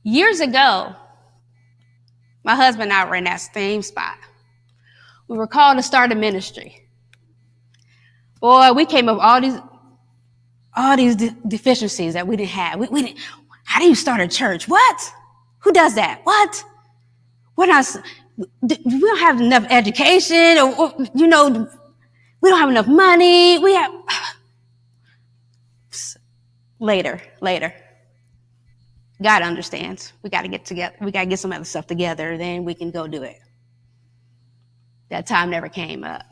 Years ago, my husband and I were in that same spot. We were called to start a ministry. Boy, we came up with all these deficiencies that we didn't have. We didn't. How do you start a church? What? Who does that? What? We're not. We don't have enough education, or we don't have enough money. We have later. God understands. We got to get together. We got to get some other stuff together. Then we can go do it. That time never came up.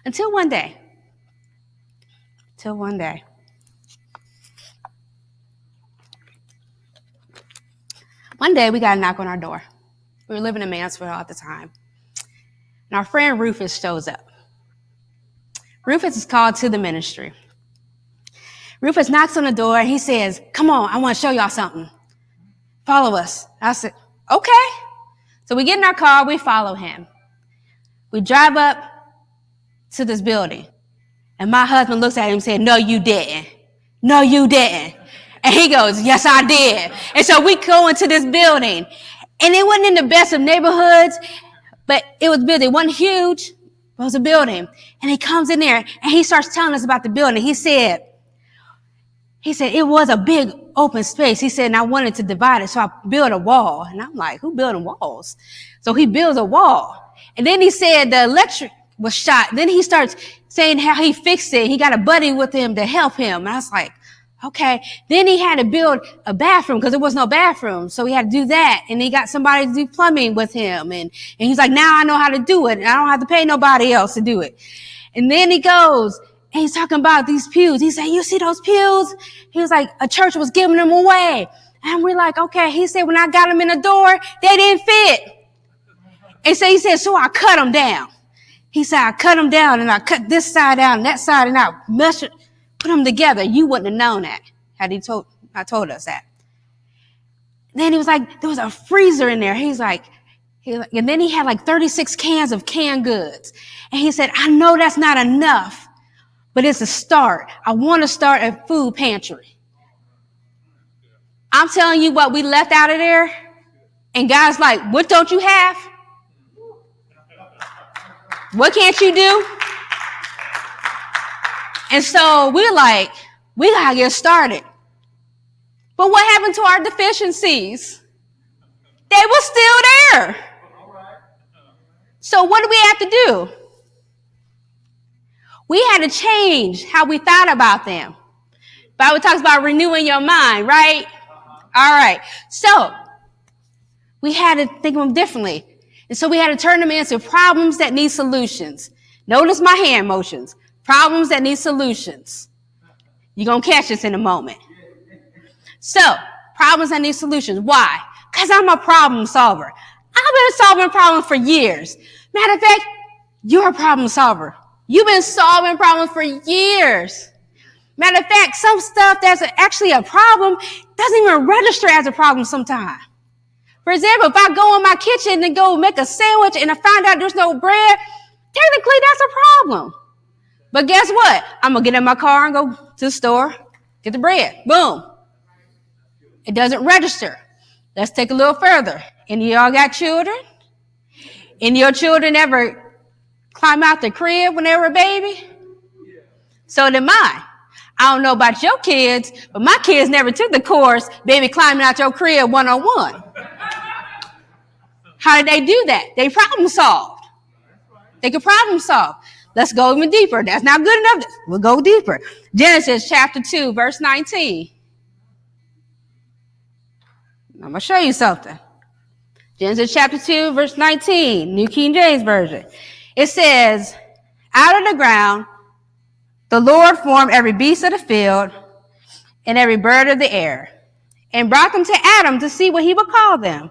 Until one day. One day we got a knock on our door. We were living in Mansfield at the time. And our friend Rufus shows up. Rufus is called to the ministry. Rufus knocks on the door and he says, "Come on, I want to show y'all something. Follow us." I said, "Okay." So we get in our car, we follow him. We drive up to this building. And my husband looks at him and said, "No, you didn't. No, you didn't." And he goes, "Yes, I did." And so we go into this building. And it wasn't in the best of neighborhoods, but it was big. It wasn't huge, but it was a building. And he comes in there and he starts telling us about the building. He said it was a big open space. He said, and I wanted to divide it, so I built a wall. And I'm like, who building walls? So he builds a wall. And then he said the electric was shot. Then he starts saying how he fixed it. He got a buddy with him to help him. And I was like, okay. Then he had to build a bathroom because there was no bathroom. So he had to do that. And he got somebody to do plumbing with him. And he's like, now I know how to do it. And I don't have to pay nobody else to do it. And then he goes and he's talking about these pews. He said, "You see those pews?" He was like, a church was giving them away. And we're like, okay. He said, when I got them in the door, they didn't fit. And so he said, so I cut them down. He said, I cut them down and I cut this side out and that side and I put them together. You wouldn't have known that had he told us that. Then he was like, there was a freezer in there. And then he had like 36 cans of canned goods. And he said, I know that's not enough, but it's a start. I want to start a food pantry. I'm telling you what we left out of there. And God's like, what don't you have? What can't you do? And so we're like, we got to get started. But what happened to our deficiencies? They were still there. So what do we have to do? We had to change how we thought about them. Bible talks about renewing your mind, right? All right. So we had to think of them differently. And so we had to turn them into problems that need solutions. Notice my hand motions. Problems that need solutions. You're going to catch this in a moment. So, problems that need solutions. Why? Because I'm a problem solver. I've been solving problems for years. Matter of fact, you're a problem solver. You've been solving problems for years. Matter of fact, some stuff that's actually a problem doesn't even register as a problem sometimes. For example, if I go in my kitchen and go make a sandwich and I find out there's no bread, technically that's a problem. But guess what? I'm going to get in my car and go to the store, get the bread. Boom. It doesn't register. Let's take a little further. Any of y'all got children? Any of your children ever climb out the crib when they were a baby? So did mine. I don't know about your kids, but my kids never took the course, baby climbing out your crib one-on-one. How did they do that? They problem solved. They could problem solve. Let's go even deeper. That's not good enough. We'll go deeper. Genesis chapter 2, verse 19. I'm going to show you something. Genesis chapter 2, verse 19, New King James Version. It says, out of the ground, the Lord formed every beast of the field and every bird of the air and brought them to Adam to see what he would call them.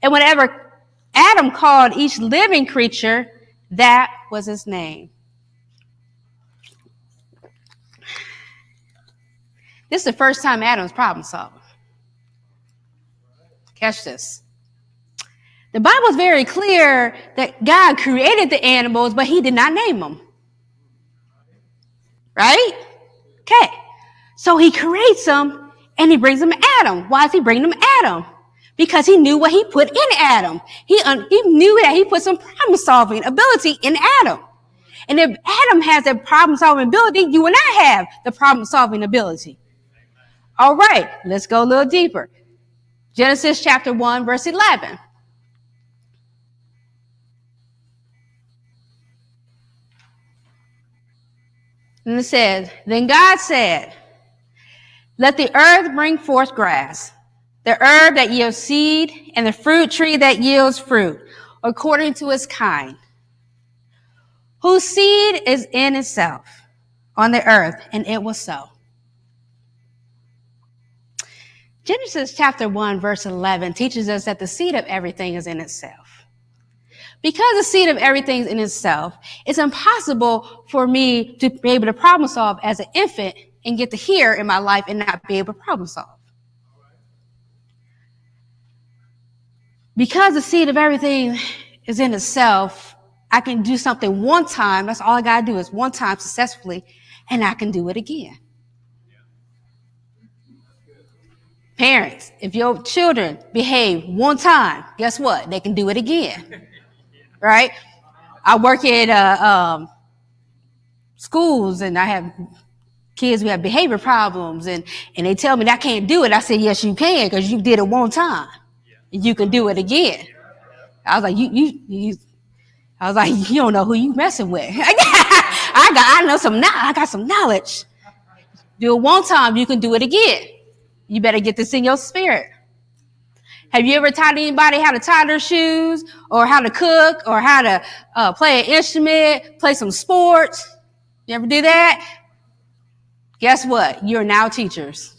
And whenever Adam called each living creature, that was his name. This is the first time Adam's problem solving. Catch this. The Bible is very clear that God created the animals, but he did not name them. Right? Okay. So he creates them And he brings them Adam. Why is he bringing them Adam? Because he knew what he put in Adam. He knew that he put some problem-solving ability in Adam. And if Adam has that problem-solving ability, you and I have the problem-solving ability. All right, let's go a little deeper. Genesis chapter 1, verse 11. And it says, then God said, let the earth bring forth grass, the herb that yields seed, and the fruit tree that yields fruit, according to its kind, whose seed is in itself on the earth, and it was so. Genesis chapter 1, verse 11 teaches us that the seed of everything is in itself. Because the seed of everything is in itself, it's impossible for me to be able to problem solve as an infant and get to here in my life and not be able to problem solve. Because the seed of everything is in itself, I can do something one time. That's all I got to do is one time successfully, and I can do it again. Parents, if your children behave one time, guess what? They can do it again. Right? I work at schools, and I have kids who have behavior problems, and they tell me that I can't do it. I say, yes, you can, because you did it one time. And you can do it again. I was like, you don't know who you messing with. I got some knowledge. Do it one time, you can do it again. You better get this in your spirit. Have you ever taught anybody how to tie their shoes, or how to cook, or how to play an instrument, play some sports? You ever do that? Guess what? You're now teachers.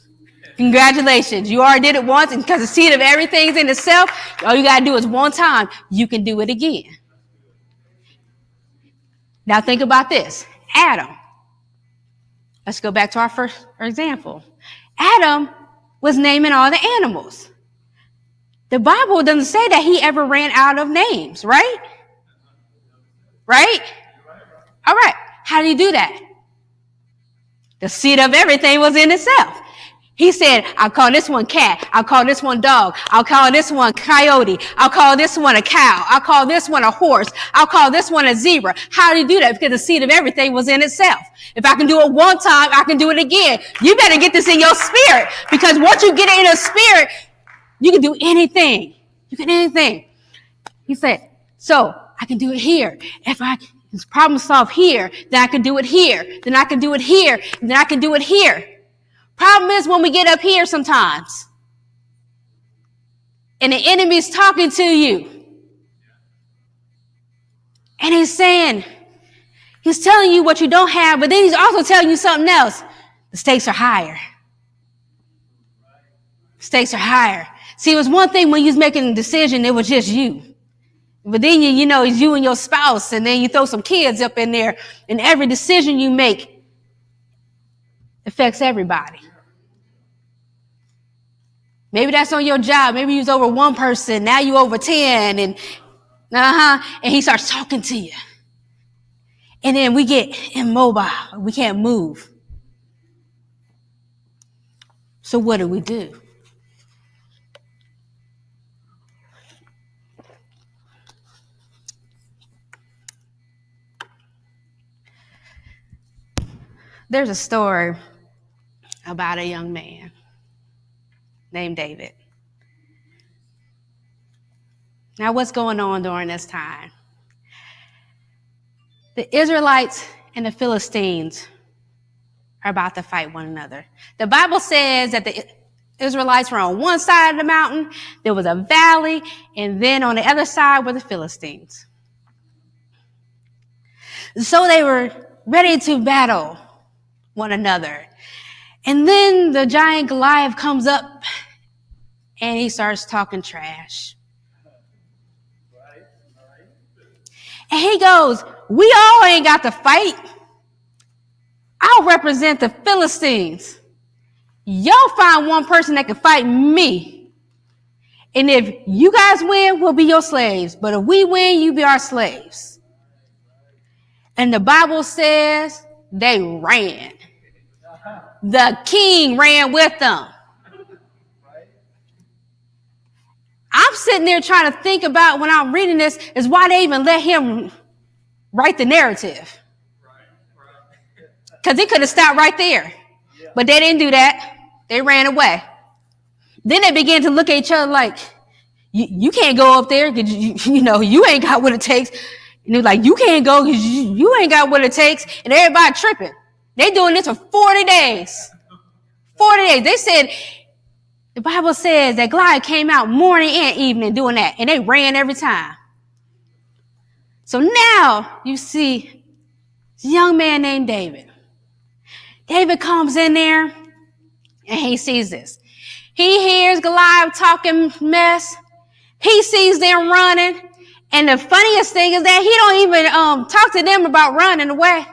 Congratulations. You already did it once, and because the seed of everything's in itself, all you got to do is one time. You can do it again. Now think about this. Adam. Let's go back to our first example. Adam was naming all the animals. The Bible doesn't say that he ever ran out of names, right? Right? All right. How do you do that? The seed of everything was in itself. He said, I'll call this one cat. I'll call this one dog. I'll call this one coyote. I'll call this one a cow. I'll call this one a horse. I'll call this one a zebra. How do you do that? Because the seed of everything was in itself. If I can do it one time, I can do it again. You better get this in your spirit, because once you get it in your spirit, you can do anything. You can do anything. He said, so I can do it here. If I can problem solve here, then I can do it here. Then I can do it here. Then I can do it here. Problem is when we get up here sometimes, and the enemy's talking to you, and he's telling you what you don't have, but then he's also telling you something else. The stakes are higher. Stakes are higher. See, it was one thing when you was making a decision, it was just you. But then, it's you and your spouse, and then you throw some kids up in there, and every decision you make affects everybody. Maybe that's on your job. Maybe you was over one person. Now you over 10, and he starts talking to you. And then we get immobile. We can't move. So what do? There's a story about a young man named David. Now, what's going on during this time? The Israelites and the Philistines are about to fight one another. The Bible says that the Israelites were on one side of the mountain, there was a valley, and then on the other side were the Philistines. So they were ready to battle one another. And then the giant Goliath comes up and he starts talking trash. And he goes, we all ain't got to fight. I'll represent the Philistines. Y'all find one person that can fight me. And if you guys win, we'll be your slaves. But if we win, you be our slaves. And the Bible says they ran. The king ran with them. I'm sitting there trying to think about when I'm reading this is why they even let him write the narrative. Because he could have stopped right there. But they didn't do that. They ran away. Then they began to look at each other like, you can't go up there because, you ain't got what it takes. And they're like, you can't go because you ain't got what it takes. And everybody tripping. They doing this for 40 days. 40 days. They said, the Bible says that Goliath came out morning and evening doing that. And they ran every time. So now you see this young man named David. David comes in there and he sees this. He hears Goliath talking mess. He sees them running. And the funniest thing is that he don't even talk to them about running away.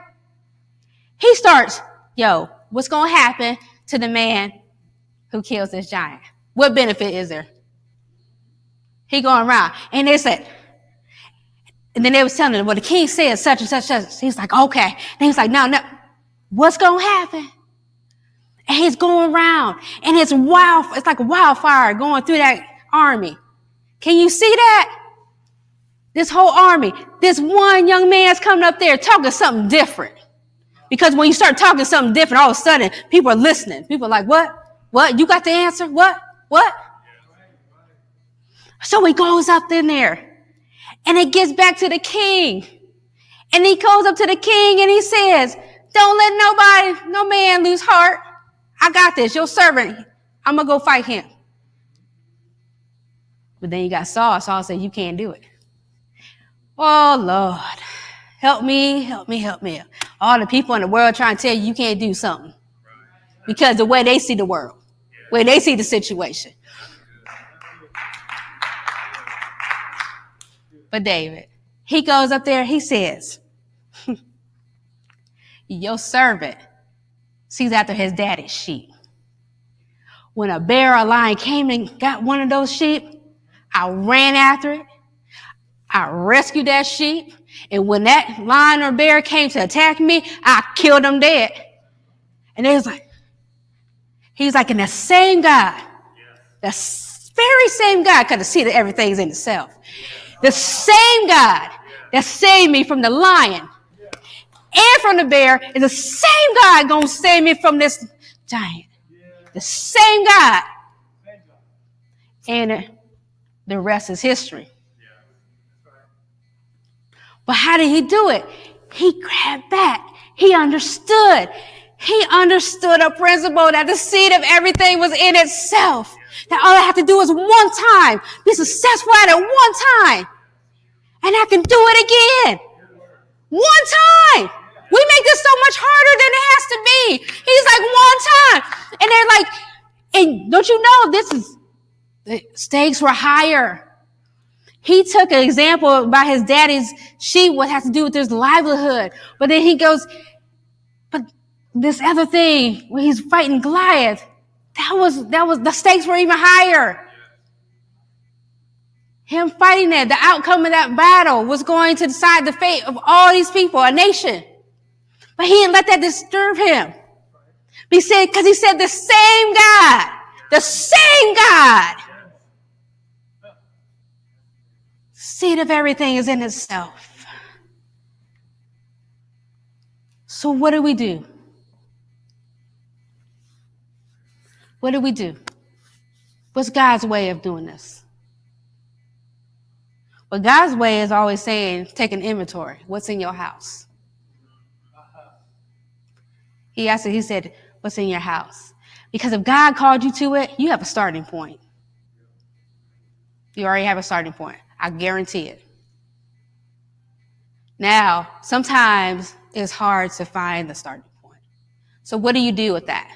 He starts, what's going to happen to the man who kills this giant? What benefit is there? He going around. And they said, and then they was telling him, well, the king said such and such, such. He's like, okay. And he's like, no. What's going to happen? And he's going around. And it's like a wildfire going through that army. Can you see that? This whole army. This one young man's coming up there talking something different. Because when you start talking something different, all of a sudden, people are listening. People are like, what? What? You got the answer? What? So he goes up in there. And it gets back to the king. And he goes up to the king and he says, don't let no man lose heart. I got this. Your servant. I'm going to go fight him. But then you got Saul. Saul said, you can't do it. Oh, Lord. Help me. All the people in the world trying to tell you can't do something. Because the way they see the world. Way they see the situation. But David, he goes up there. He says, your servant sees after his daddy's sheep. When a bear or lion came and got one of those sheep, I ran after it. I rescued that sheep. And when that lion or bear came to attack me, I killed them dead. And he's like, and the same God, the very same God, because the seed of everything's in itself. The same God that saved me from the lion and from the bear is the same God going to save me from this giant. The same God. And the rest is history. But how did he do it? He grabbed back. He understood. He understood a principle that the seed of everything was in itself. That all I have to do is one time, be successful at it one time. And I can do it again. One time. We make this so much harder than it has to be. He's like, one time. And they're like, and don't you know, the stakes were higher. He took an example about his daddy's sheep, what has to do with his livelihood. But then he goes, but this other thing, when he's fighting Goliath, that was the stakes were even higher. Him fighting that, the outcome of that battle was going to decide the fate of all these people, a nation. But he didn't let that disturb him. Because he said the same God, seed of everything is in itself. So what do we do? What do we do? What's God's way of doing this? Well, God's way is always saying, take an inventory. What's in your house? He said, what's in your house? Because if God called you to it, you have a starting point. You already have a starting point. I guarantee it. Now, sometimes it's hard to find the starting point. So what do you do with that?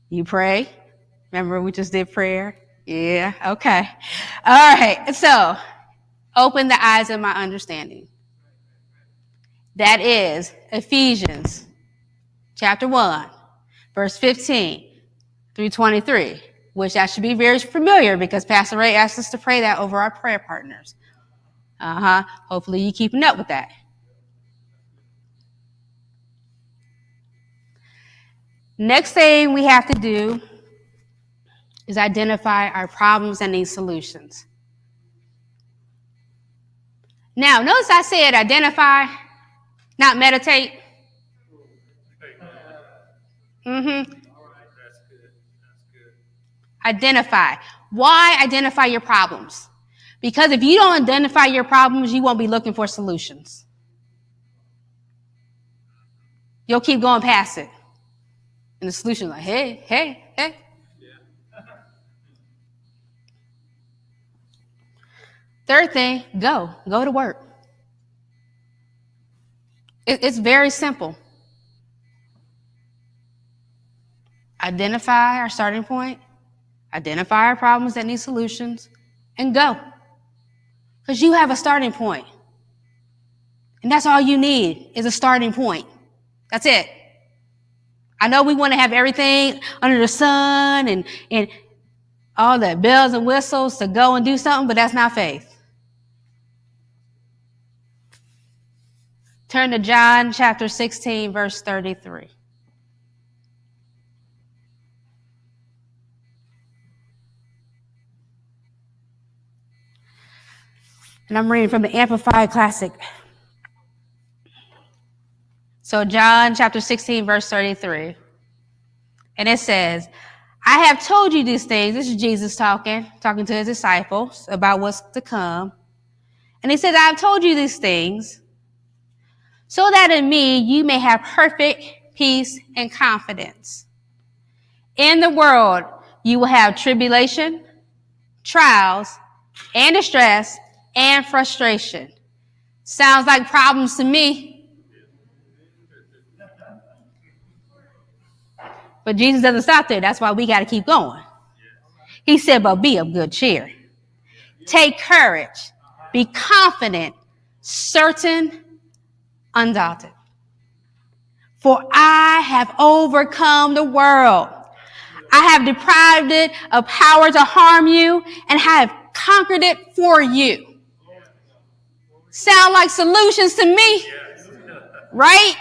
You pray. Remember we just did prayer? Yeah, okay. All right, so open the eyes of my understanding. That is Ephesians chapter 1, verse 15 through 23, which that should be very familiar because Pastor Ray asked us to pray that over our prayer partners. Hopefully you're keeping up with that. Next thing we have to do is identify our problems and need solutions. Now, notice I said identify, not meditate. Identify. Why identify your problems? Because if you don't identify your problems, you won't be looking for solutions. You'll keep going past it. And the solution is like, hey. Third thing, go to work. It's very simple. Identify our starting point, identify our problems that need solutions, and go. Because you have a starting point. And that's all you need is a starting point. That's it. I know we want to have everything under the sun and all the bells and whistles to go and do something, but that's not faith. Turn to John chapter 16, verse 33. And I'm reading from the Amplified Classic. So John chapter 16, verse 33. And it says, I have told you these things. This is Jesus talking to his disciples about what's to come. And he says, I have told you these things so that in me you may have perfect peace and confidence. In the world you will have tribulation, trials, and distress, and frustration. Sounds like problems to me. But Jesus doesn't stop there. That's why we got to keep going. He said, but be of good cheer. Take courage. Be confident, certain, undaunted. For I have overcome the world. I have deprived it of power to harm you and have conquered it for you. Sound like solutions to me, right?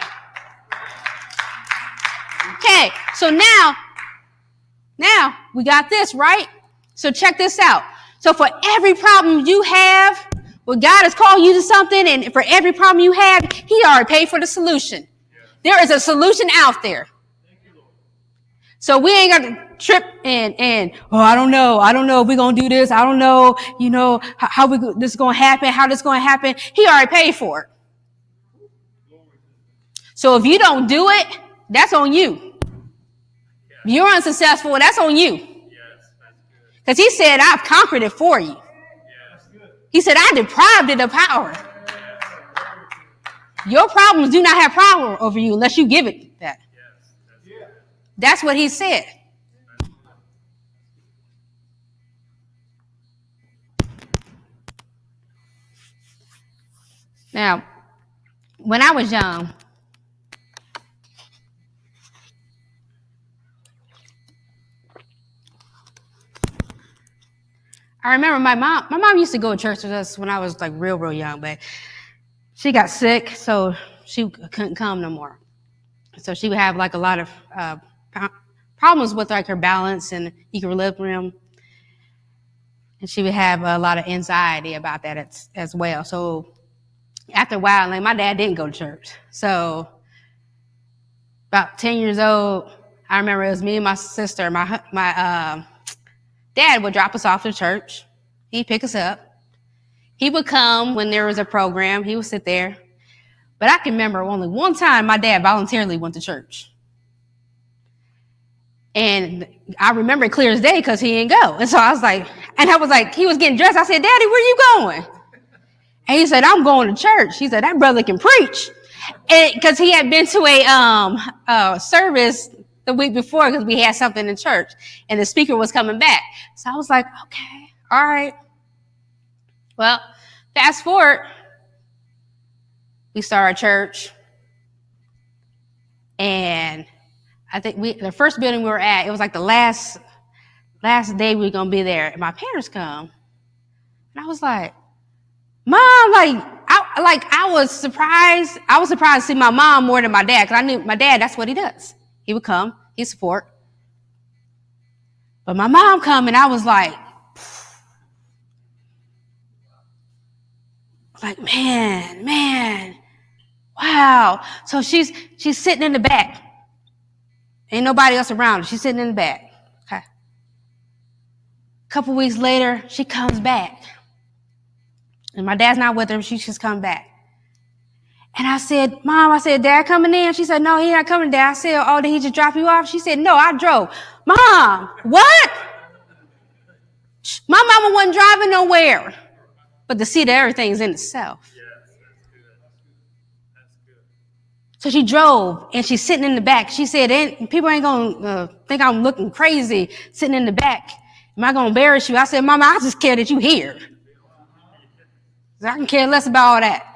Okay, so now we got this, right? So check this out. So for every problem you have, well, God has called you to something, and for every problem you have, he already paid for the solution. There is a solution out there. So we ain't got to trip and I don't know if we're going to do this. I don't know, how this is going to happen, how this is going to happen. He already paid for it. So if you don't do it, that's on you. If you're unsuccessful, that's on you. Because he said, I've conquered it for you. He said, I deprived it of power. Your problems do not have power over you unless you give it that. That's what he said. Now, when I was young, I remember my mom used to go to church with us when I was like real young, but she got sick, so she couldn't come no more. So she would have like a lot of problems with like her balance and equilibrium. And she would have a lot of anxiety about that as well. So after a while, like my dad didn't go to church. So about 10 years old, I remember it was me and my sister. My dad would drop us off to church. He'd pick us up. He would come when there was a program. He would sit there. But I can remember only one time my dad voluntarily went to church. And I remember it clear as day because he didn't go. And so I was like, he was getting dressed. I said, Daddy, where you going? And he said, I'm going to church. He said, that brother can preach. And because he had been to a service the week before because we had something in church and the speaker was coming back. So I was like, okay, all right. Well, fast forward. We started church, and I think the first building we were at, it was like the last day we were gonna be there. And my parents come, and I was like, Mom, I was surprised. I was surprised to see my mom more than my dad because I knew my dad. That's what he does. He would come, he support. But my mom come and I was like, man, wow. So she's sitting in the back. Ain't nobody else around her. She's sitting in the back. Okay. A couple weeks later, she comes back. And my dad's not with her. She just come back. And I said, Mom, Dad coming in? She said, no, he not coming, Dad. I said, oh, did he just drop you off? She said, no, I drove. Mom, what? My mama wasn't driving nowhere. But to see that everything's in itself. Yes, that's good. So she drove, and she's sitting in the back. She said, people ain't going to think I'm looking crazy sitting in the back. Am I going to embarrass you? I said, Mama, I just care that you're here. I can care less about all that.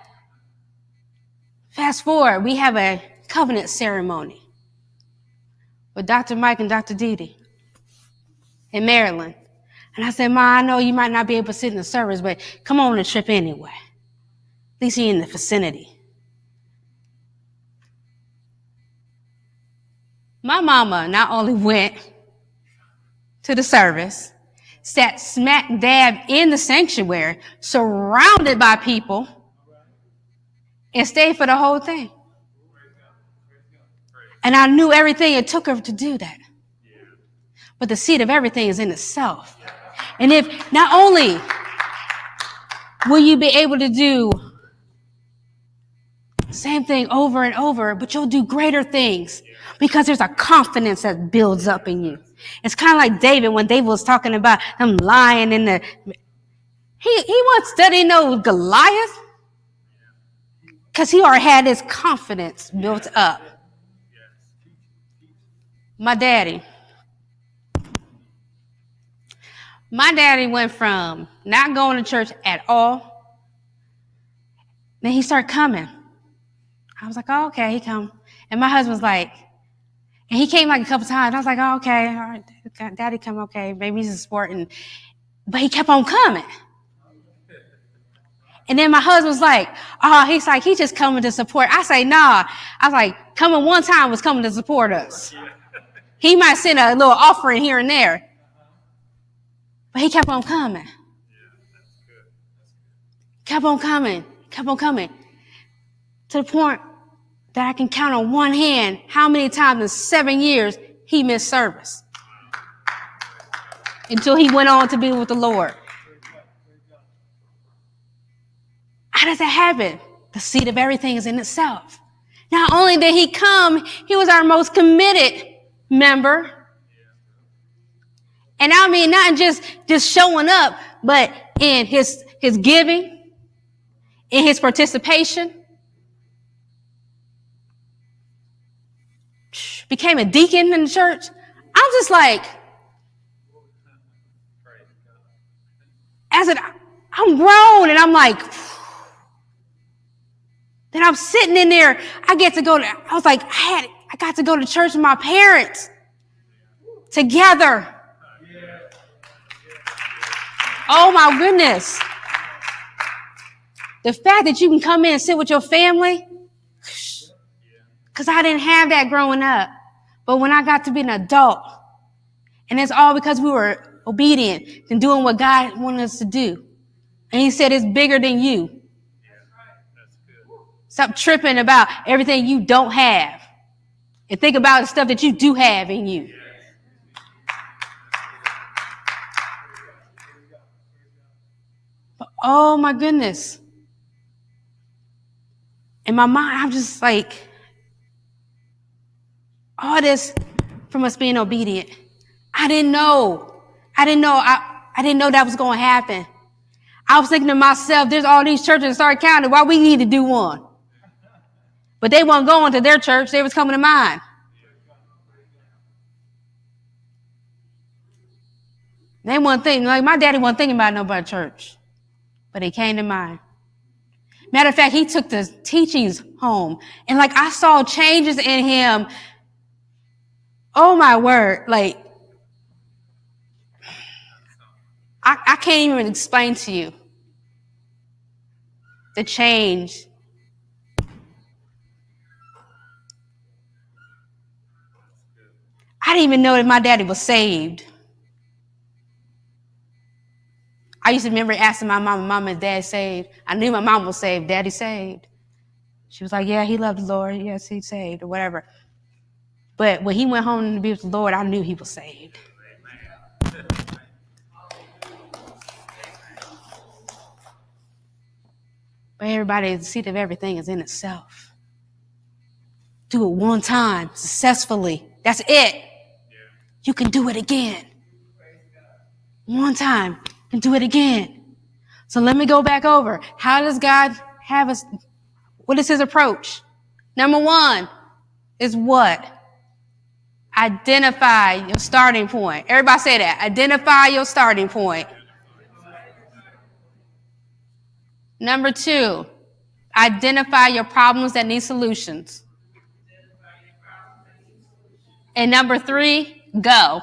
Fast forward, we have a covenant ceremony with Dr. Mike and Dr. Dee in Maryland. And I said, Ma, I know you might not be able to sit in the service, but come on the trip anyway. At least you're in the vicinity. My mama not only went to the service, sat smack dab in the sanctuary, surrounded by people, and stayed for the whole thing. And I knew everything it took her to do that. But the seed of everything is in itself. And if not only will you be able to do the same thing over and over, but you'll do greater things because there's a confidence that builds up in you. It's kind of like David when David was talking about him lying in the... He wasn't studying no Goliath because he already had his confidence built up. My daddy went from not going to church at all. Then he started coming. I was like, oh, okay, he come. And my husband's like, and he came like a couple times. I was like, oh, okay, all right, Daddy come, okay, maybe he's supporting. But he kept on coming. And then my husband's like, oh, he's just coming to support. I say, nah. I was like, coming one time was coming to support us. He might send a little offering here and there. But he kept on coming. Kept on coming. To the point that I can count on one hand how many times in 7 years he missed service. Until he went on to be with the Lord. How does that happen? The seed of everything is in itself. Not only did he come, he was our most committed member. And I mean, not just showing up, but in his giving, in his participation. Became a deacon in the church. I'm just like, I'm grown, and I'm like, then I'm sitting in there. I got to go to church with my parents together. Oh my goodness. The fact that you can come in and sit with your family, because I didn't have that growing up. But when I got to be an adult, and it's all because we were obedient and doing what God wanted us to do. And he said it's bigger than you. Stop tripping about everything you don't have. And think about the stuff that you do have in you. But, oh my goodness. In my mind, I'm just like, all this from us being obedient. I didn't know that was going to happen. I was thinking to myself, there's all these churches in Stark County. Why we need to do one? But they weren't going to their church. They was coming to mine. They weren't thinking, like my daddy wasn't thinking about nobody church. But he came to mine. Matter of fact, he took the teachings home. And like I saw changes in him. Oh my word. Like, I can't even explain to you the change. I didn't even know that my daddy was saved. I used to remember asking my mom and dad saved. I knew my mom was saved. Daddy saved. She was like, yeah, he loved the Lord. Yes, he's saved or whatever. But when he went home to be with the Lord, I knew he was saved. But everybody, the seed of everything is in itself. Do it one time successfully. That's it. You can do it again. One time, you can do it again. So let me go back over. How does God have us? What is his approach? Number one is what? Identify your starting point. Everybody say that. Identify your starting point. Number two, identify your problems that need solutions. And number three, go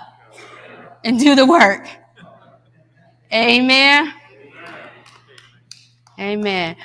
and do the work. Amen. Amen.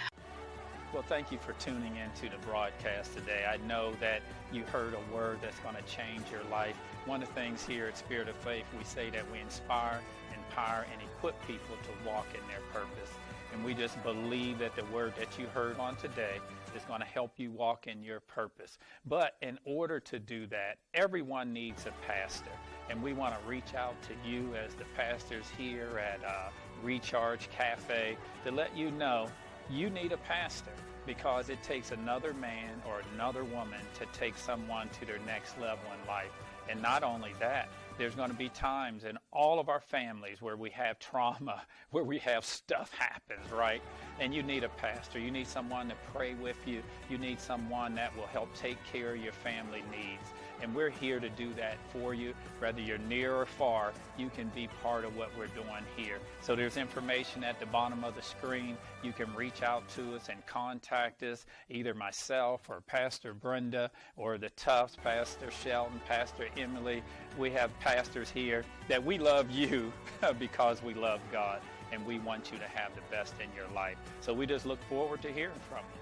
Well, thank you for tuning in to the broadcast today. I know that you heard a word that's going to change your life. One of the things here at Spirit of Faith, we say that we inspire, empower, and equip people to walk in their purpose. And we just believe that the word that you heard on today is going to help you walk in your purpose. But in order to do that, everyone needs a pastor. And we want to reach out to you as the pastors here at Recharge Cafe to let you know you need a pastor, because it takes another man or another woman to take someone to their next level in life. And not only that, there's going to be times in all of our families where we have trauma, where we have stuff happens, right? And you need a pastor. You need someone to pray with you. You need someone that will help take care of your family needs. And we're here to do that for you. Whether you're near or far, you can be part of what we're doing here. So there's information at the bottom of the screen. You can reach out to us and contact us, either myself or Pastor Brenda or the Tufts, Pastor Shelton, Pastor Emily. We have pastors here that we love you because we love God, and we want you to have the best in your life. So we just look forward to hearing from you.